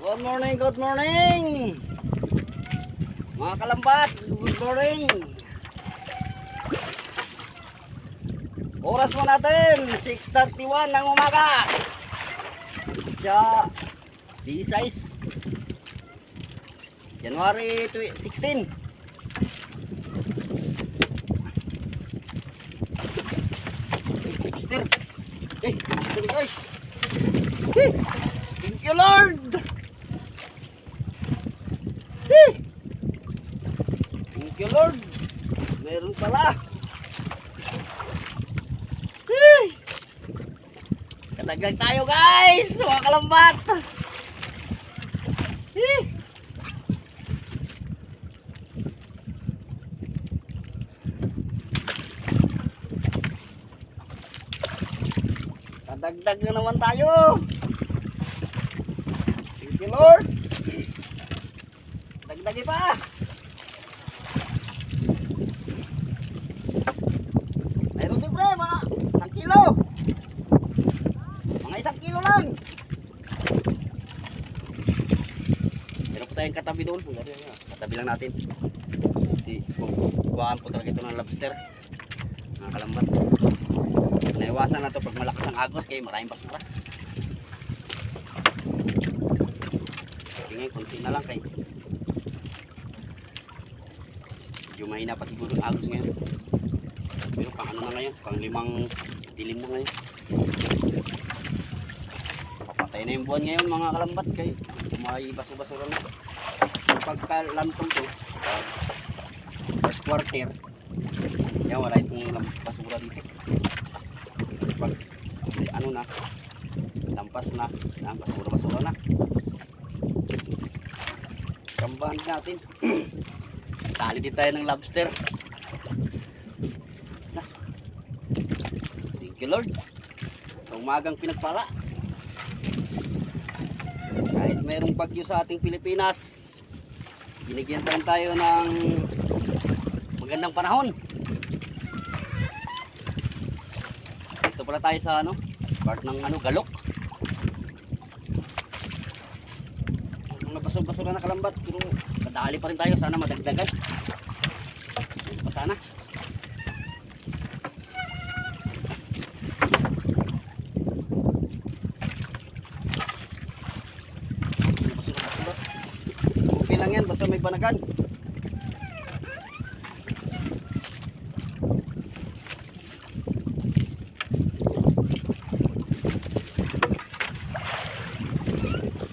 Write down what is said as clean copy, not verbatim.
Good morning, good morning. Mga kalambat, good morning. Oras mo natin, 6:31 ng umaga. Siya, 16 January 16. Guys. Thank you, Lord. Thank you, Lord. Meron pala. Kataglag tayo, guys. Mga kalambat. Kadagdag na naman tayo. Thank you, Lord. Dagdagi pa. Mayroon din pre, mga 1 kilo. Mga 1 kilo lang. Meron po tayong katabi doon. Katabi lang natin. Kasi buwakan po talaga ito ng lobster. Mga kalambat. Naiwasan na ito pag malakas ang agos kaya maraming basura. Ngayon, konti na lang kay medyo mahina pa siguro ang agos ngayon. Pero pang ano na ngayon, pang 5 dilim na ngayon. Papatay na yung buwan ngayon mga kalambat kay may baso-basura na. Pagkalantong to first quarter yan, wala itong basura dito. Pag ano na, lampas na, basura-basura na. Kambahan natin. Tali din tayo ng lobster. Thank you, Lord. Sa umagang pinagpala. Kahit mayroong bagyo sa ating Pilipinas, binigyan tayo ng magandang panahon. Ito pala tayo sa part ng galok. Mga basura na kalambat, pero kadali pa rin tayo, sana madagdagan. Pa sana. Basura. Okay lang yan, basta may banagan.